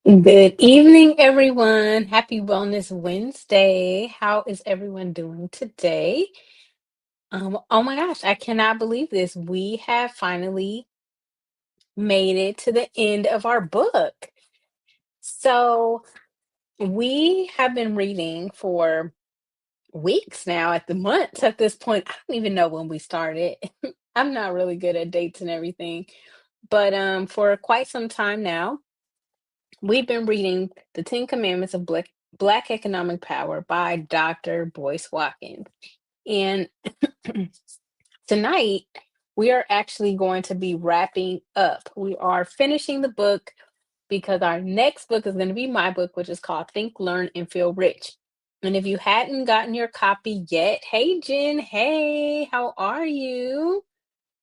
Good evening, everyone. Happy Wellness Wednesday. How is everyone doing today? Oh my gosh, I cannot believe this. We have finally made it to the end of our book. So, we have been reading for weeks now, at the months at this point. I don't even know when we started. I'm not really good at dates and everything, but for quite some time now. We've been reading The Ten Commandments of Black Economic Power by Dr. Boyce Watkins. And tonight, we are actually going to be wrapping up. We are finishing the book because our next book is going to be my book, which is called Think, Learn, and Feel Rich. And if you hadn't gotten your copy yet, hey, Jen, hey, how are you?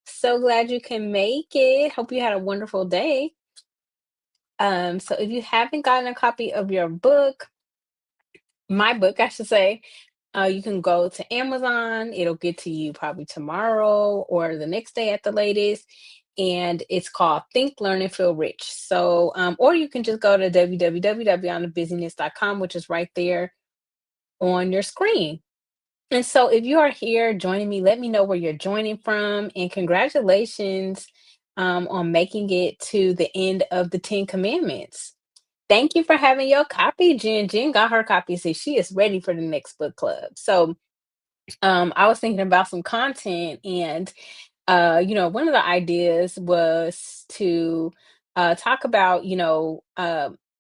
So glad you can make it. Hope you had a wonderful day. So if you haven't gotten a copy of your book, my book, I should say, you can go to Amazon. It'll get to you probably tomorrow or the next day at the latest. And it's called Think, Learn, and Feel Rich. So, or you can just go to www.beyondthebusyness.com, which is right there on your screen. And so, if you are here joining me, let me know where you're joining from. And congratulations on making it to the end of the Ten Commandments. Thank you for having your copy, Jen. Jen got her copy, so she is ready for the next book club. So, I was thinking about some content, and one of the ideas was to talk about,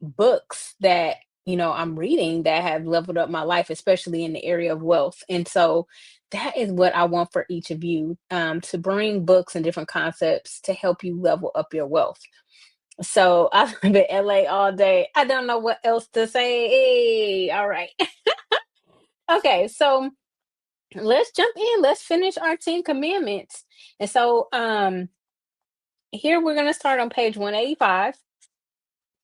books that I'm reading that have leveled up my life, especially in the area of wealth. And so, that is what I want for each of you to bring books and different concepts to help you level up your wealth. So I live in LA all day. I don't know what else to say. Hey, all right. Okay, so let's jump in. Let's finish our 10 commandments. And so here we're gonna start on page 185.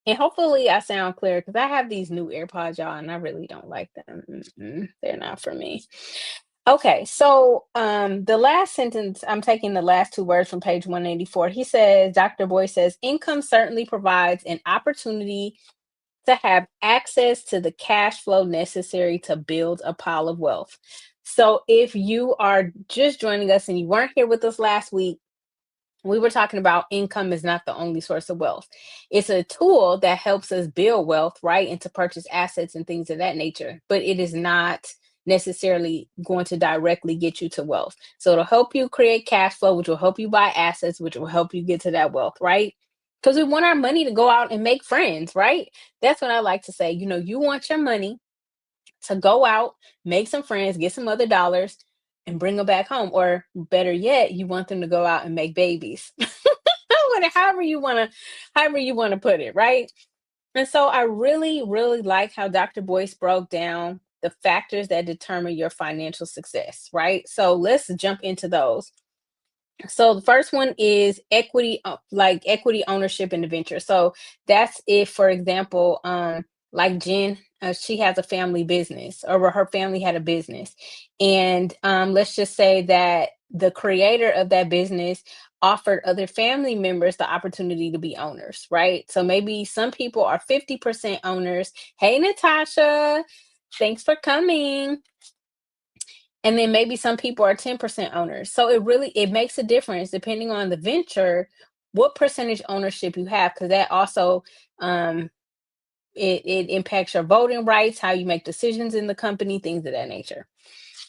And hopefully I sound clear because I have these new AirPods, y'all, and I really don't like them. They're not for me. Okay, so the last sentence, I'm taking the last two words from page 184. He says, Dr. Boyce says, income certainly provides an opportunity to have access to the cash flow necessary to build a pile of wealth. So if you are just joining us and you weren't here with us last week, we were talking about income is not the only source of wealth. It's a tool that helps us build wealth, right? And to purchase assets and things of that nature, but it is not necessarily going to directly get you to wealth. So it'll help you create cash flow, which will help you buy assets, which will help you get to that wealth, right? Because we want our money to go out and make friends, right? That's what I like to say. You want your money to go out, make some friends, get some other dollars, and bring them back home. Or better yet, you want them to go out and make babies. However you want to put it, right? And so I really, really like how Dr. Boyce broke down the factors that determine your financial success, right? So let's jump into those. So the first one is equity, like equity ownership in the venture. So that's if, for example, like Jen, she has a family business, or her family had a business, and let's just say that the creator of that business offered other family members the opportunity to be owners, right? So maybe some people are 50% owners. Hey, Natasha, thanks for coming. And then maybe some people are 10% owners. So it makes a difference depending on the venture, what percentage ownership you have, because that also um it impacts your voting rights, how you make decisions in the company, things of that nature.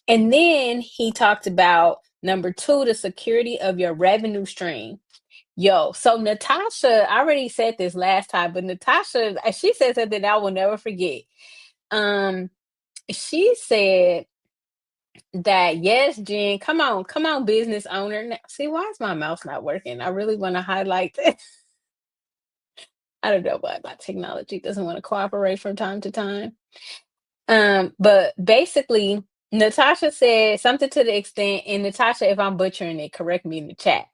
And then he talked about number two, the security of your revenue stream. Yo, so Natasha, I already said this last time, but Natasha, she said something I will never forget. Um, she said that, yes, Jen, come on, business owner. Now, see, why is my mouse not working? I really want to highlight that. I don't know why my technology doesn't want to cooperate from time to time. But basically, Natasha said something to the extent, and Natasha, if I'm butchering it, correct me in the chat.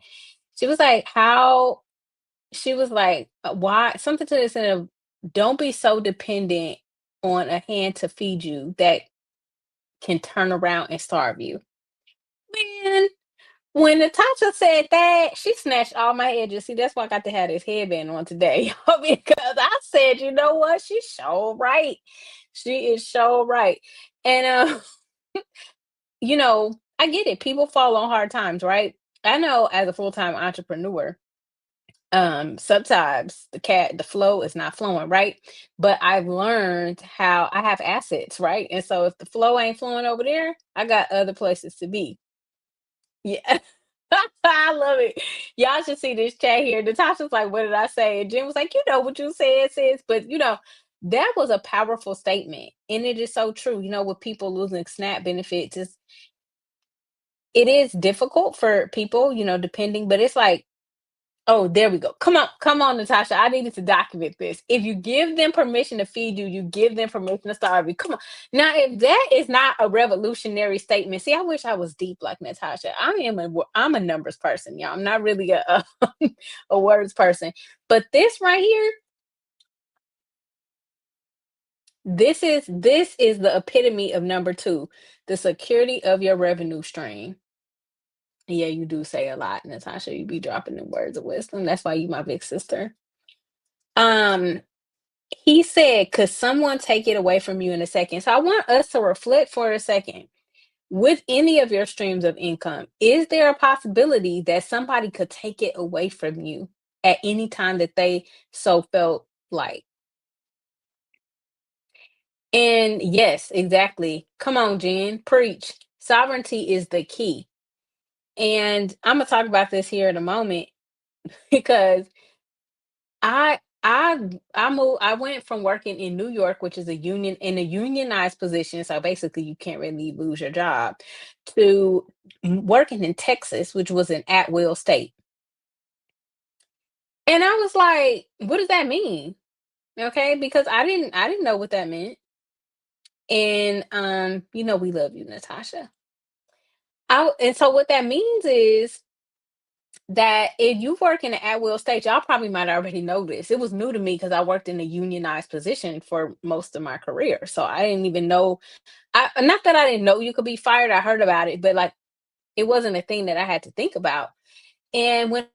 She was like, how she was like, why something to the extent of, don't be so dependent on a hand to feed you that can turn around and starve you. Man, When Natasha said that, she snatched all my edges. See, that's why I got to have this headband on today. Because I said, you know what? She's so right. She is so right. And I get it. People fall on hard times, right? I know as a full-time entrepreneur, sometimes the flow is not flowing, right? But I've learned how I have assets, right? And so if the flow ain't flowing over there, I got other places to be. Yeah. I love it. Y'all should see this chat here. Natasha's like, what did I say? And Jim was like, you know what you said, sis. But that was a powerful statement. And it is so true. With people losing SNAP benefits, it is difficult for people, depending, but it's like, oh, there we go. Come on, Natasha. I needed to document this. If you give them permission to feed you, you give them permission to starve you. Come on. Now, if that is not a revolutionary statement, see, I wish I was deep like Natasha. I'm a numbers person, y'all. I'm not really a words person. But this right here, this is the epitome of number two, the security of your revenue stream. Yeah, you do say a lot, Natasha. You be dropping the words of wisdom. That's why you my big sister. Um, He said, "Could someone take it away from you in a second?" So I want us to reflect for a second. With any of your streams of income, is there a possibility that somebody could take it away from you at any time that they so felt like? And yes, exactly. Come on, Jen, preach. Sovereignty is the key. And I'm gonna talk about this here in a moment because I went from working in New York, which is a unionized position, so basically you can't really lose your job, to working in Texas, which was an at-will state. And I was like, what does that mean? Okay, because I didn't know what that meant. And we love you, Natasha. And so what that means is that if you work in an at-will state, y'all probably might already know this. It was new to me because I worked in a unionized position for most of my career. So I didn't even know. Not that I didn't know you could be fired. I heard about it, but like it wasn't a thing that I had to think about. And when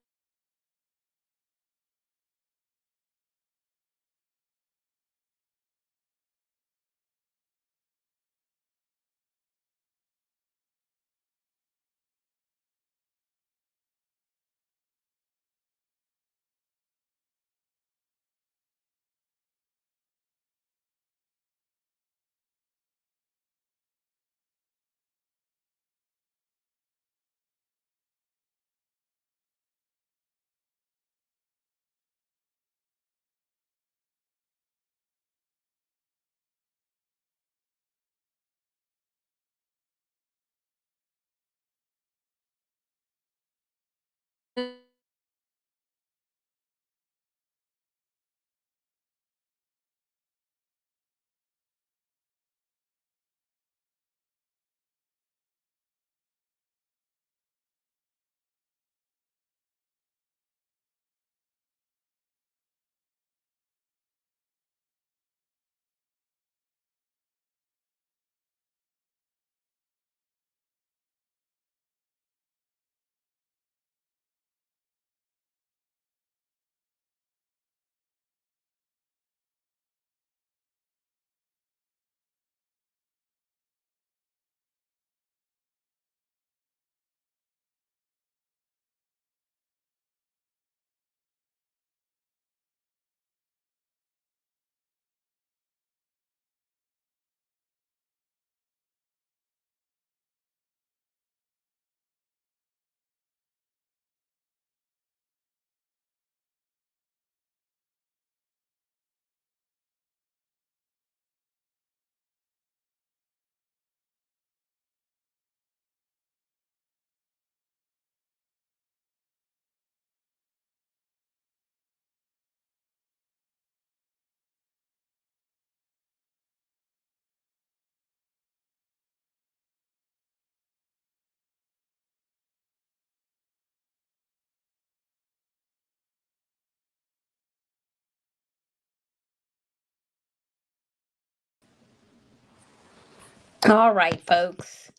all right, folks.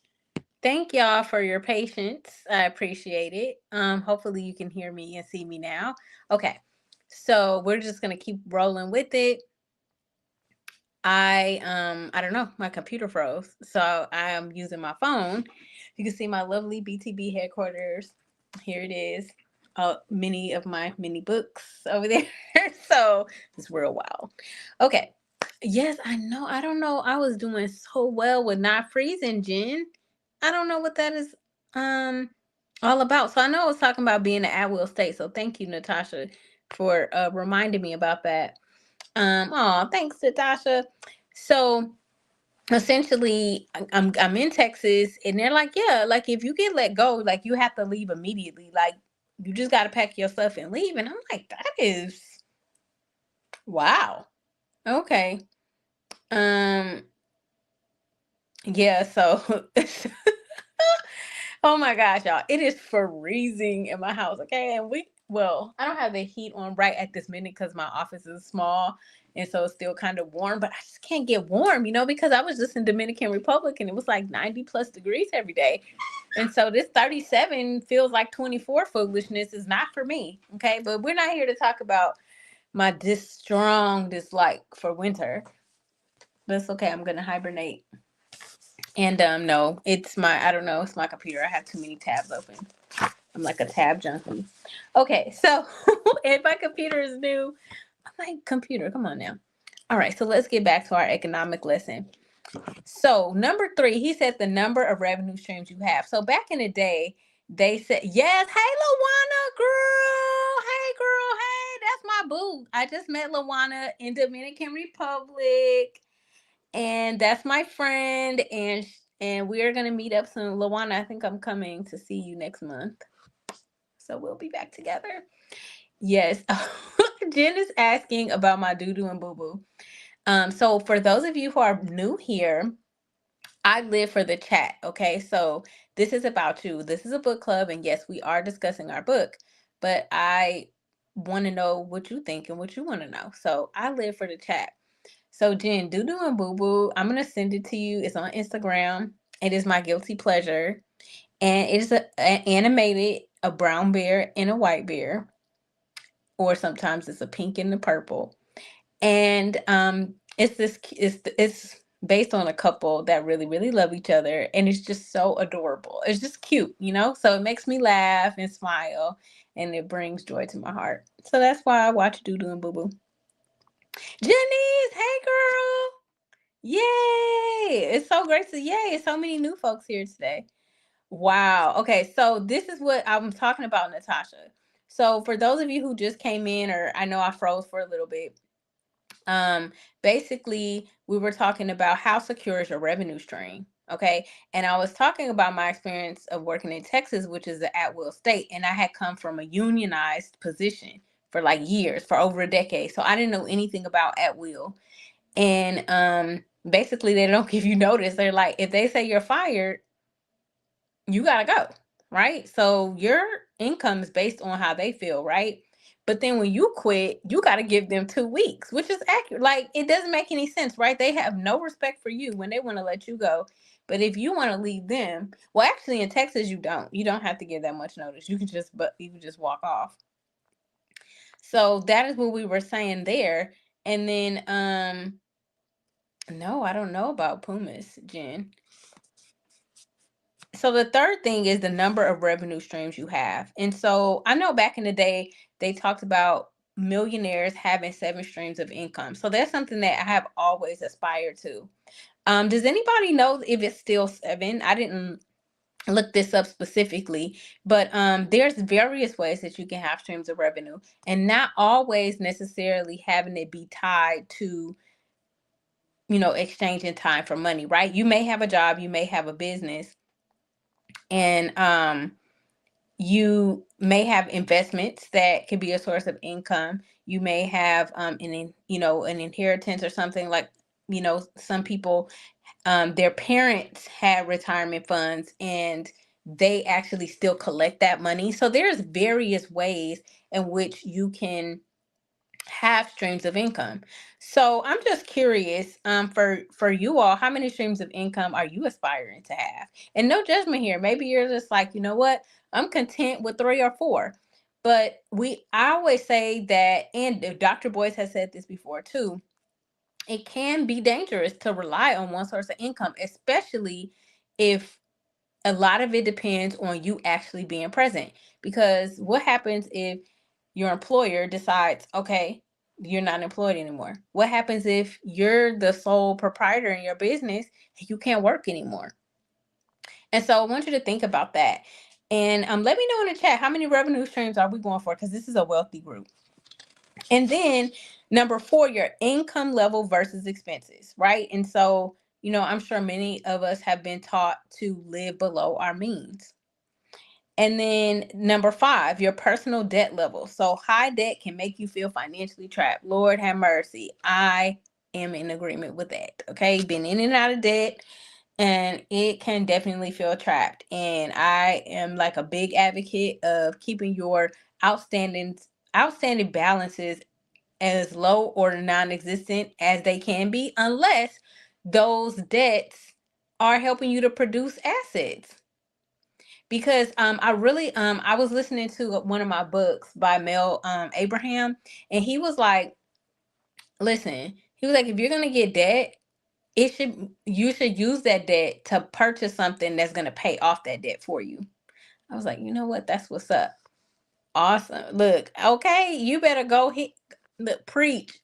Thank y'all for your patience. I appreciate it. Hopefully you can hear me and see me now. Okay. So we're just gonna keep rolling with it. I don't know, my computer froze. So I am using my phone. You can see my lovely BTB headquarters. Here it is. Many of my mini books over there. So it's real wild. Okay. Yes, I know. I don't know. I was doing so well with not freezing, Jen. I don't know what that is um all about. So I know I was talking about being an at will state. So thank you, Natasha, for reminding me about that. Oh, thanks, Natasha. So essentially, I'm in Texas, and they're like, yeah, like if you get let go, like you have to leave immediately. Like you just got to pack your stuff and leave. And I'm like, that is wow. Okay. Um. Yeah. So. Oh my gosh, y'all. It is freezing in my house, okay? And I don't have the heat on right at this minute because my office is small. And so it's still kind of warm, but I just can't get warm, because I was just in Dominican Republic and it was like 90 plus degrees every day. And so this 37 feels like 24 foolishness is not for me, okay? But we're not here to talk about my strong dislike for winter. That's okay. I'm going to hibernate. And no, I don't know, it's my computer. I have too many tabs open. I'm like a tab junkie. Okay, so if my computer is new, I'm like, computer, come on now. All right, so let's get back to our economic lesson. So number 3, he said the number of revenue streams you have. So back in the day, they said, yes, hey, Lawana, girl. Hey, girl, hey, that's my boo. I just met Lawana in Dominican Republic. And that's my friend, and we're gonna meet up soon. Lawana, I think I'm coming to see you next month, so we'll be back together. Yes. Jen is asking about my doo-doo and boo-boo. So for those of you who are new here, I live for the chat. Okay, so this is about you. This is a book club, and yes, we are discussing our book, but I want to know what you think and what you want to know. So I live for the chat. So Jen, Doo Doo and Boo Boo, I'm gonna send it to you. It's on Instagram. It is my guilty pleasure, and it is animated a brown bear and a white bear, or sometimes it's a pink and a purple. And it's based on a couple that really really love each other, and it's just so adorable. It's just cute. So it makes me laugh and smile, and it brings joy to my heart. So that's why I watch Doo Doo and Boo Boo. Janice, hey girl. Yay! It's so great to yay! So many new folks here today. Wow. Okay, so this is what I'm talking about, Natasha. So for those of you who just came in, or I know I froze for a little bit, basically we were talking about how secure is your revenue stream. Okay, and I was talking about my experience of working in Texas, which is an at-will state, and I had come from a unionized position for like years, for over a decade. So I didn't know anything about at-will. And basically they don't give you notice. They're like, if they say you're fired, you gotta go, right? So your income is based on how they feel, right? But then when you quit, you got to give them 2 weeks, which is accurate. Like, it doesn't make any sense, right? They have no respect for you when they want to let you go. But if you want to leave them, well, actually in Texas you don't. You don't have to give that much notice. You can just walk off. So that is what we were saying there. And then no, I don't know about Pumas, Jen. So the third thing is the number of revenue streams you have. And so I know back in the day, they talked about millionaires having 7 streams of income. So that's something that I have always aspired to. Does anybody know if it's still 7? I didn't look this up specifically, but there's various ways that you can have streams of revenue, and not always necessarily having it be tied to exchanging time for money, right? You may have a job, you may have a business, and you may have investments that can be a source of income. You may have an inheritance or something, like some people, their parents had retirement funds and they actually still collect that money. So there's various ways in which you can have streams of income. So I'm just curious, for you all, how many streams of income are you aspiring to have? And no judgment here. Maybe you're just like, you know what, I'm content with 3 or 4. But I always say that, and Dr. Boyce has said this before too, it can be dangerous to rely on one source of income, especially if a lot of it depends on you actually being present. Because what happens if your employer decides, okay, you're not employed anymore? What happens if you're the sole proprietor in your business and you can't work anymore? And so I want you to think about that. And let me know in the chat, how many revenue streams are we going for? Because this is a wealthy group. And then number 4, your income level versus expenses, right? And so, I'm sure many of us have been taught to live below our means. And then number 5, your personal debt level. So high debt can make you feel financially trapped. Lord have mercy. I am in agreement with that. Okay. Been in and out of debt, and it can definitely feel trapped. And I am like a big advocate of keeping your outstanding balances as low or non-existent as they can be, unless those debts are helping you to produce assets. Because I was listening to one of my books by Mel Abraham, and he was like, listen, he was like, if you're gonna get debt, you should use that debt to purchase something that's gonna pay off that debt for you. I was like, you know what? That's what's up. Awesome. Look, okay, you better go hit preach,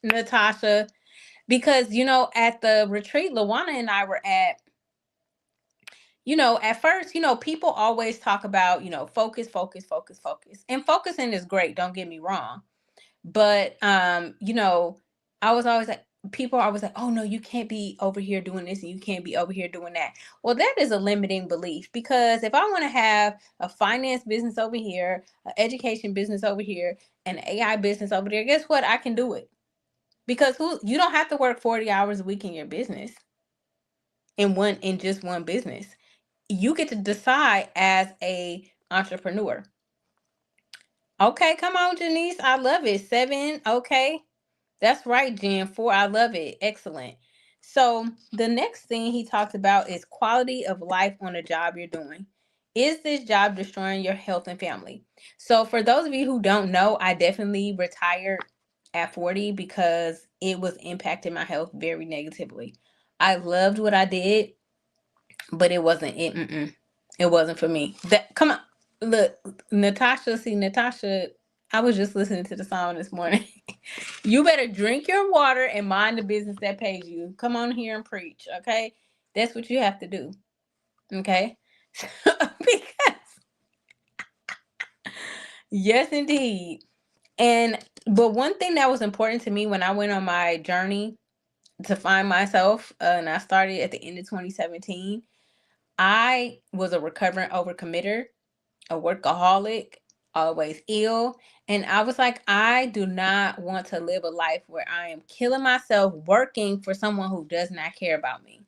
Natasha. Because at the retreat Lawana and I were at, at first, people always talk about, focus, focus, focus, focus. And focusing is great, don't get me wrong. But I was always like, people are always like, oh no, you can't be over here doing this and you can't be over here doing that. Well, that is a limiting belief, because if I want to have a finance business over here, an education business over here, and an AI business over there, guess what? I can do it. Because you don't have to work 40 hours a week in your business, in just one business. You get to decide as a entrepreneur. Okay, come on, Janice. I love it. 7. Okay. That's right, Jen. 4. I love it. Excellent. So the next thing he talks about is quality of life on a job you're doing. Is this job destroying your health and family? So for those of you who don't know, I definitely retired at 40 because it was impacting my health very negatively. I loved what I did, but it wasn't it. It wasn't for me. Come on, look, Natasha. See, Natasha. I was just listening to the song this morning. You better drink your water and mind the business that pays you. Come on here and preach, okay? That's what you have to do, okay? Because yes, indeed. But one thing that was important to me when I went on my journey to find myself, and I started at the end of 2017. I was a recovering overcommitter, a workaholic, always ill. And I was like, I do not want to live a life where I am killing myself working for someone who does not care about me.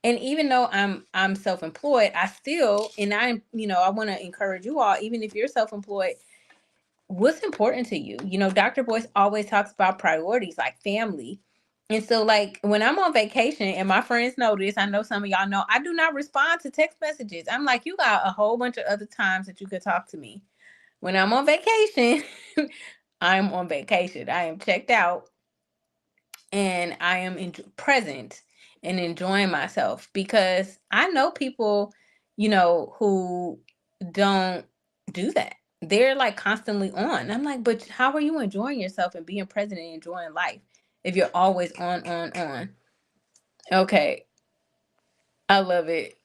And even though I'm self-employed, I still, and I want to encourage you all, even if you're self-employed, what's important to you? Dr. Boyce always talks about priorities like family. And so, like, when I'm on vacation, and my friends know this, I know some of y'all know, I do not respond to text messages. I'm like, you got a whole bunch of other times that you could talk to me. When I'm on vacation, I'm on vacation. I am checked out, and I am present and enjoying myself, because I know people, who don't do that. They're like constantly on. I'm like, but how are you enjoying yourself and being present and enjoying life if you're always on? Okay. I love it.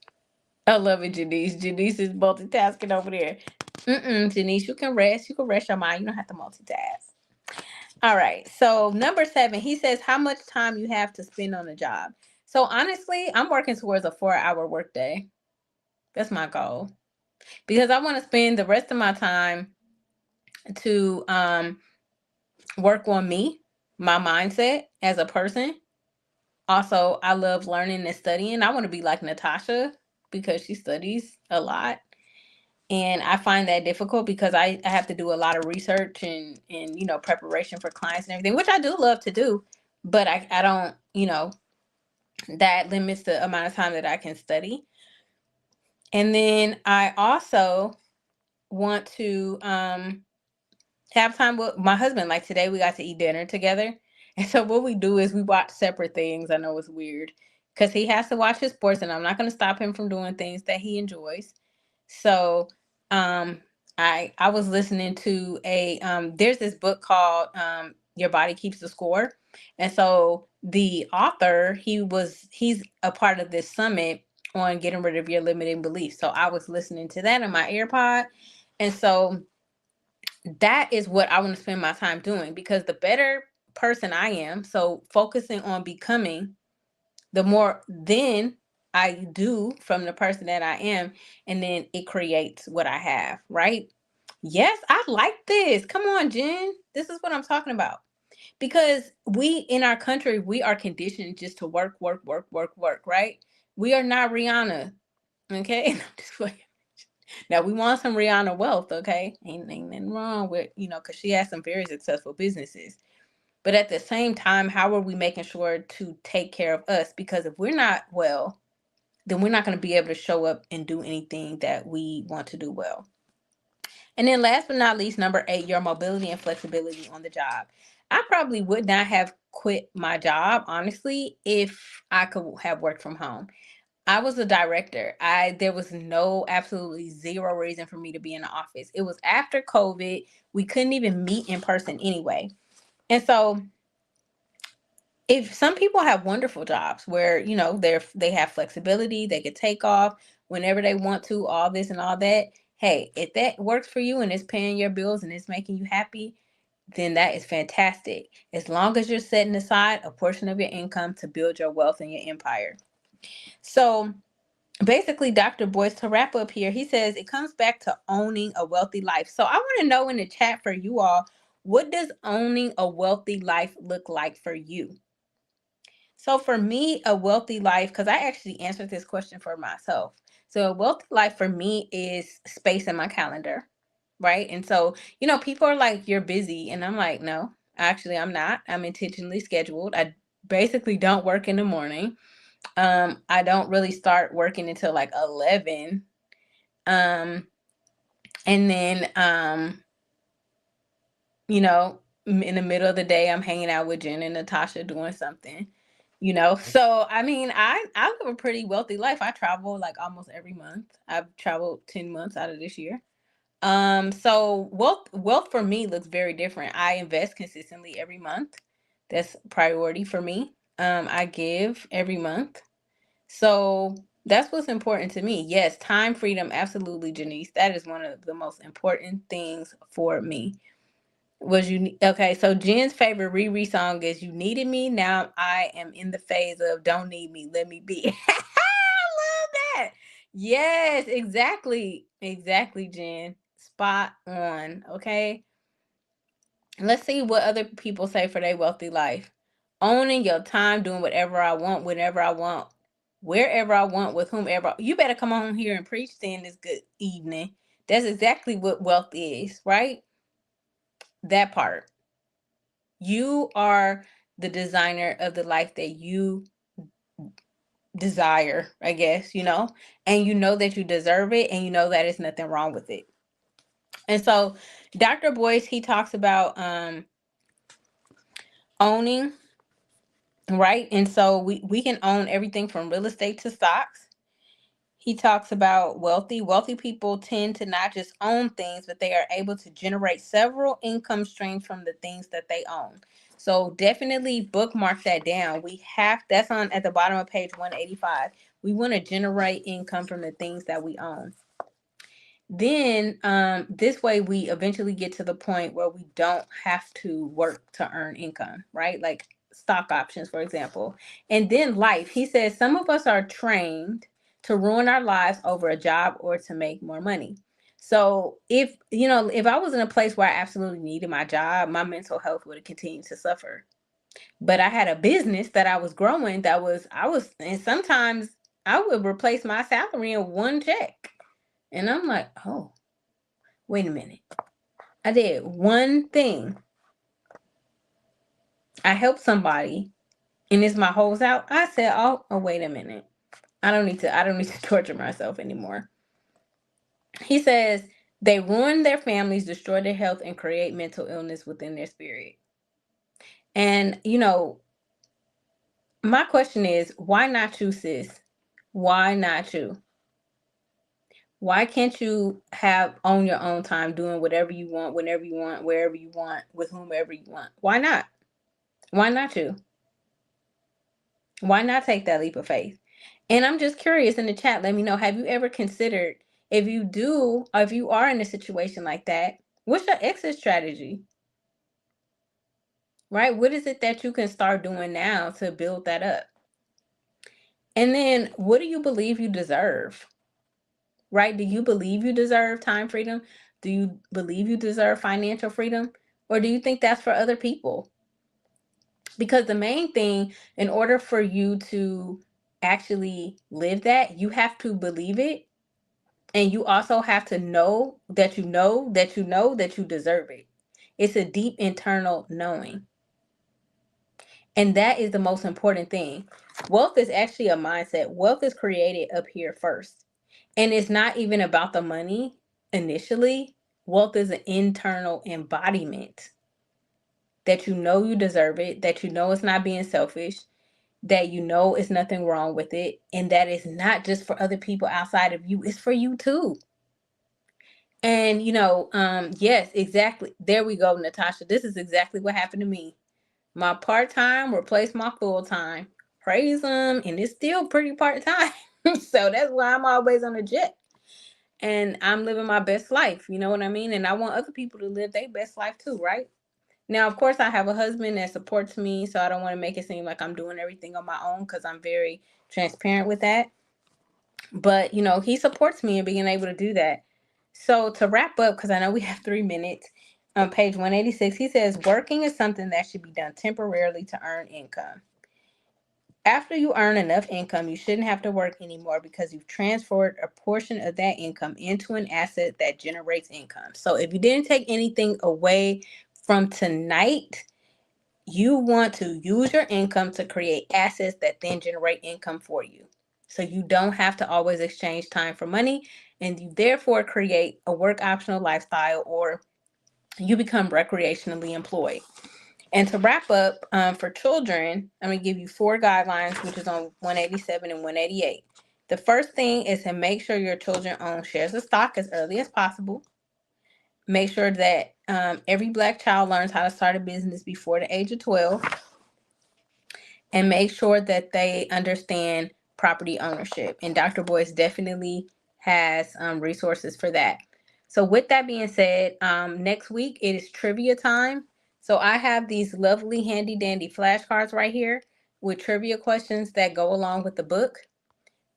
I love it, Janice. Janice is multitasking over there. Janice, you can rest. You can rest your mind. You don't have to multitask. All right. So number 7, he says how much time you have to spend on a job. So honestly, I'm working towards a 4-hour workday. That's my goal, because I want to spend the rest of my time to work on me, my mindset as a person. Also, I love learning and studying. I want to be like Natasha, because she studies a lot. And I find that difficult because I have to do a lot of research and preparation for clients and everything, which I do love to do, but I don't, that limits the amount of time that I can study. And then I also want to have time with my husband. Like today we got to eat dinner together. And so what we do is we watch separate things. I know it's weird because he has to watch his sports and I'm not going to stop him from doing things that he enjoys. So um I was listening to a there's this book called Your Body Keeps the Score. And so the author, he's a part of this summit on getting rid of your limiting beliefs. So I was listening to that in my AirPod. And so that is what I want to spend my time doing, because the better person I am, so focusing on becoming, the more then I do from the person that I am, and then it creates what I have, right? Yes, I like this. Come on, Jen. This is what I'm talking about. Because we in our country, we are conditioned just to work, work, work, work, work, right? We are not Rihanna. Okay. I'm just playing. Now we want some Rihanna wealth, okay? Ain't nothing wrong with, because she has some very successful businesses. But at the same time, how are we making sure to take care of us? Because if we're not well, then we're not going to be able to show up and do anything that we want to do well. And then last but not least, number 8, your mobility and flexibility on the job. I probably would not have quit my job, honestly, if I could have worked from home. I was a director. There was absolutely zero reason for me to be in the office. It was after COVID. We couldn't even meet in person anyway. And so if some people have wonderful jobs where, they have flexibility, they could take off whenever they want to, all this and all that. Hey, if that works for you and it's paying your bills and it's making you happy, then that is fantastic. As long as you're setting aside a portion of your income to build your wealth and your empire. So basically, Dr. Boyce, to wrap up here, he says it comes back to owning a wealthy life. So I want to know in the chat for you all, what does owning a wealthy life look like for you? So for me, a wealthy life, because I actually answered this question for myself. So a wealthy life for me is space in my calendar, right? And so, people are like, you're busy. And I'm like, no, actually, I'm not. I'm intentionally scheduled. I basically don't work in the morning. I don't really start working until like 11. And then, in the middle of the day, I'm hanging out with Jen and Natasha doing something. So I mean, I live a pretty wealthy life. I travel like almost every month. I've traveled 10 months out of this year. So wealth for me looks very different. I invest consistently every month. That's priority for me. I give every month. So that's what's important to me. Yes, time freedom, absolutely, Janice. That is one of the most important things for me. Okay? So Jen's favorite Riri song is "You Needed Me, Now I Am in the Phase of Don't Need Me, Let Me Be." I love that. Yes, exactly, Jen. Spot on. Okay. Let's see what other people say for their wealthy life. Owning your time, doing whatever I want, whenever I want, wherever I want, with whomever. You better come on here and preach then this good evening. That's exactly what wealth is, right? That part. You are the designer of the life that you desire, I guess, and you know that you deserve it, and you know that there's nothing wrong with it. And so Dr. Boyce, he talks about owning, right? And so we can own everything from real estate to stocks. He talks about wealthy people tend to not just own things, but they are able to generate several income streams from the things that they own. So definitely bookmark that down. That's on at the bottom of page 185. We want to generate income from the things that we own. Then this way we eventually get to the point where we don't have to work to earn income, right? Like stock options, for example. And then life. He says some of us are trained to ruin our lives over a job or to make more money. So if I was in a place where I absolutely needed my job, my mental health would have continued to suffer. But I had a business that I was growing and sometimes I would replace my salary in one check. And I'm like, oh, Wait a minute. I did one thing. I helped somebody and it's my holes out. I said, oh, wait a minute. I don't need to torture myself anymore. He says they ruin their families, destroy their health, and create mental illness within their spirit. And my question is, why not you, sis? Why not you? Why can't you own your own time, doing whatever you want, whenever you want, wherever you want, with whomever you want? Why not? Why not you? Why not take that leap of faith? And I'm just curious, in the chat, let me know, have you ever considered, if you do, or if you are in a situation like that, what's your exit strategy? Right? What is it that you can start doing now to build that up? And then what do you believe you deserve? Right? Do you believe you deserve time freedom? Do you believe you deserve financial freedom? Or do you think that's for other people? Because the main thing, in order for you to actually live that, you have to believe it. And you also have to know that you know that you know that you deserve it. It's a deep internal knowing. And that is the most important thing. Wealth is actually a mindset. Wealth is created up here first. And it's not even about the money initially. Wealth is an internal embodiment that you know you deserve it, that you know it's not being selfish, that you know it's nothing wrong with it, and that it's not just for other people outside of you, it's for you too. And yes, exactly. There we go, Natasha. This is exactly what happened to me. My part-time replaced my full-time. Praise them, and it's still pretty part-time. So that's why I'm always on the jet. And I'm living my best life, you know what I mean? And I want other people to live their best life too, right? Now, of course, I have a husband that supports me, so I don't want to make it seem like I'm doing everything on my own, because I'm very transparent with that. But, he supports me in being able to do that. So to wrap up, because I know we have 3 minutes, on page 186, he says, working is something that should be done temporarily to earn income. After you earn enough income, you shouldn't have to work anymore because you've transferred a portion of that income into an asset that generates income. So if you didn't take anything away from tonight, you want to use your income to create assets that then generate income for you. So you don't have to always exchange time for money, and you therefore create a work optional lifestyle, or you become recreationally employed. And to wrap up, for children, I'm going to give you 4 guidelines, which is on 187 and 188. The first thing is to make sure your children own shares of stock as early as possible. Make sure that every Black child learns how to start a business before the age of 12. And make sure that they understand property ownership. And Dr. Boyce definitely has resources for that. So with that being said, next week it is trivia time. So I have these lovely handy dandy flashcards right here with trivia questions that go along with the book,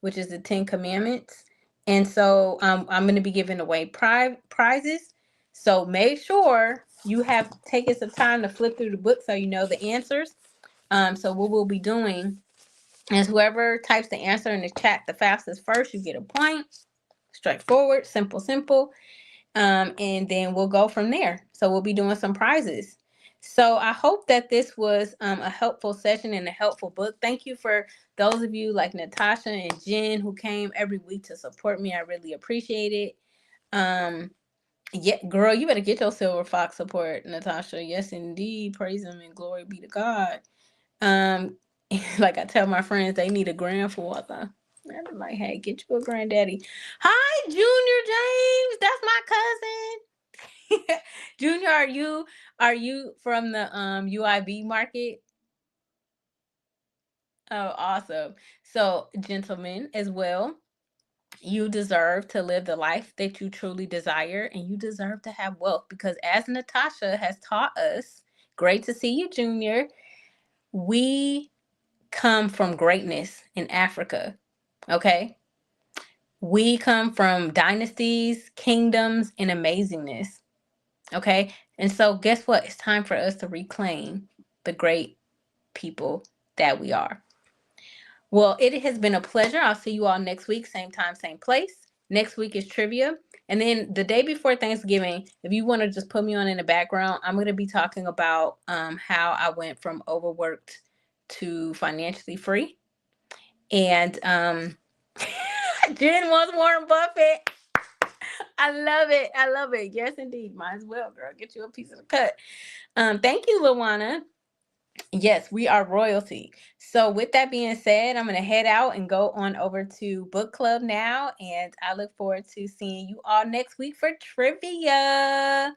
which is the 10 Commandments. And so I'm going to be giving away prizes. So make sure you have taken some time to flip through the book so you know the answers. So what we'll be doing is whoever types the answer in the chat the fastest first, you get a point. Straightforward, simple. And then we'll go from there. So we'll be doing some prizes. So I hope that this was a helpful session and a helpful book. Thank you for those of you like Natasha and Jen who came every week to support me. I really appreciate it. Yeah, girl, you better get your silver fox support, Natasha. Yes, indeed. Praise him and glory be to God. Like I tell my friends, they need a grandfather. I'm like, hey, get you a granddaddy. Hi, Junior James. That's my cousin. Junior, are you from the UIB market? Oh, awesome. So, gentlemen, as well, you deserve to live the life that you truly desire, and you deserve to have wealth because, as Natasha has taught us, great to see you, Junior. We come from greatness in Africa. Okay. We come from dynasties, kingdoms, and amazingness. Okay. And so, guess what? It's time for us to reclaim the great people that we are. Well, it has been a pleasure. I'll see you all next week, same time, same place. Next week is trivia. And then the day before Thanksgiving, if you want to just put me on in the background, I'm going to be talking about how I went from overworked to financially free. And Jen wants Warren Buffett. I love it. I love it. Yes, indeed. Might as well, girl. Get you a piece of the cut. Thank you, Luana. Yes, we are royalty. So with that being said, I'm going to head out and go on over to book club now. And I look forward to seeing you all next week for trivia.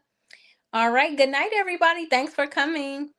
All right. Good night, everybody. Thanks for coming.